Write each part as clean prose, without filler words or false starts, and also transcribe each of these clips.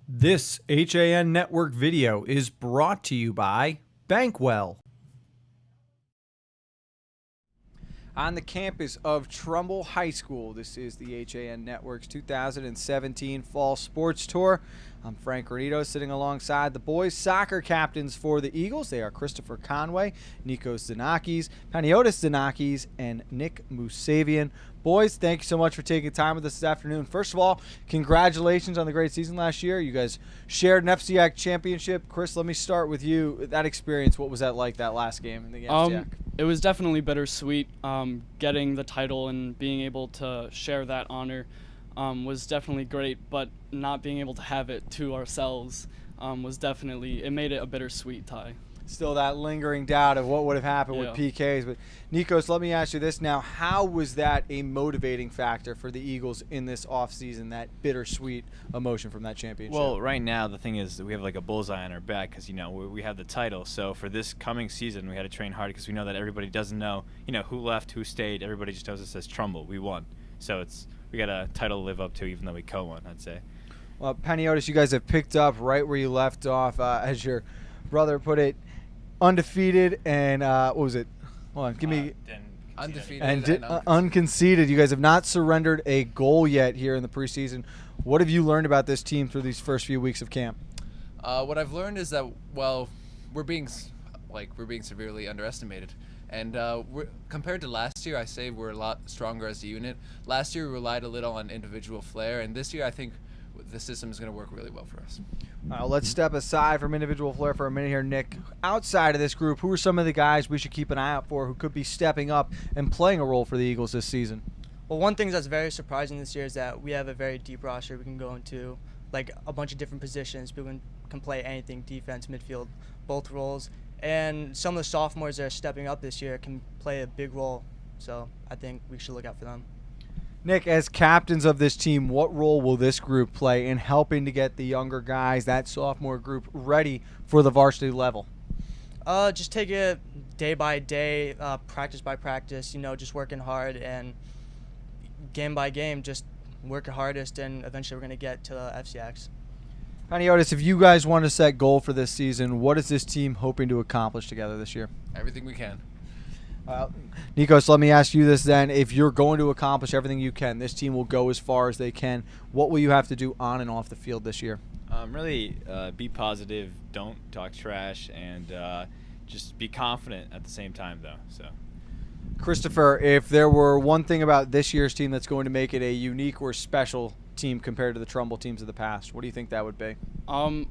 This HAN Network video is brought to you by Bankwell. On the campus of Trumbull High School, this is the HAN Network's 2017 Fall Sports Tour. I'm Frank Granito, sitting alongside the boys soccer captains for the Eagles. They are Christopher Conaway, Nikos Xenakis, Panayiotis Xenakis, and Nick Moussavian. Boys, thank you so much for taking time with us this afternoon. First of all, congratulations on the great season last year. You guys shared an FCIAC championship. Chris, let me start with you. That experience, what was that like, that last game in the FCIAC? It was definitely bittersweet. Getting the title and being able to share that honor was definitely great, but not being able to have it to ourselves was definitely, it made it a bittersweet tie. Still that lingering doubt of what would have happened with PKs. But Nikos, let me ask you this now. How was that a motivating factor for the Eagles in this offseason, that bittersweet emotion from that championship? Well, right now the thing is that we have like a bullseye on our back because, you know, we have the title. So for this coming season, we had to train hard because we know that everybody doesn't know, you know, who left, who stayed. Everybody just knows it says Trumbull. We won. So we got a title to live up to, even though we co-won, I'd say. Well, Panayiotis, you guys have picked up right where you left off, as your brother put it. Undefeated and what was it? Hold on, give me undefeated and unconceded. You guys have not surrendered a goal yet here in the preseason. What have you learned about this team through these first few weeks of camp? What I've learned is that, well, we're being severely underestimated, and compared to last year, I say we're a lot stronger as a unit. Last year we relied a little on individual flair, and this year I think the system is going to work really well for us. Let's step aside from individual flair for a minute here, Nick. Outside of this group, who are some of the guys we should keep an eye out for who could be stepping up and playing a role for the Eagles this season? Well, one thing that's very surprising this year is that we have a very deep roster. We can go into like a bunch of different positions. People can play anything, defense, midfield, both roles. And some of the sophomores that are stepping up this year can play a big role. So I think we should look out for them. Nick, as captains of this team, what role will this group play in helping to get the younger guys, that sophomore group, ready for the varsity level? Just take it day by day, practice by practice, you know, just working hard and game by game, just work your hardest, and eventually we're going to get to FCIACs. Panayiotis, if you guys want to set goal for this season, what is this team hoping to accomplish together this year? Everything we can. Nikos, let me ask you this then. If you're going to accomplish everything you can, this team will go as far as they can. What will you have to do on and off the field this year? Really be positive, don't talk trash, and just be confident at the same time, though. So, Christopher, if there were one thing about this year's team that's going to make it a unique or special team compared to the Trumbull teams of the past, what do you think that would be?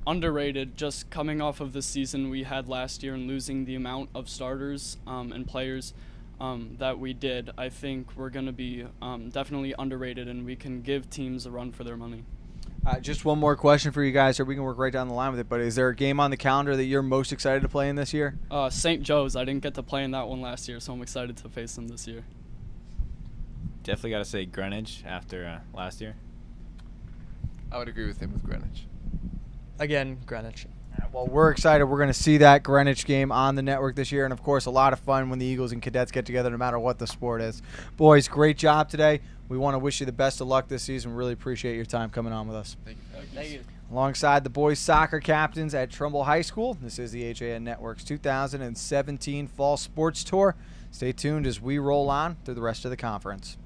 Underrated, just coming off of the season we had last year and losing the amount of starters and players that we did. I think we're going to be definitely underrated, and we can give teams a run for their money. Just one more question for you guys, or we can work right down the line with it, but is there a game on the calendar that you're most excited to play in this year? St. Joe's. I didn't get to play in that one last year, so I'm excited to face them this year. Definitely got to say Greenwich after last year. I would agree with him with Greenwich. Again, Greenwich. Well, we're excited. We're going to see that Greenwich game on the network this year, and, of course, a lot of fun when the Eagles and Cadets get together no matter what the sport is. Boys, great job today. We want to wish you the best of luck this season. Really appreciate your time coming on with us. Thank you. Alongside the boys soccer captains at Trumbull High School, this is the HAN Network's 2017 Fall Sports Tour. Stay tuned as we roll on through the rest of the conference.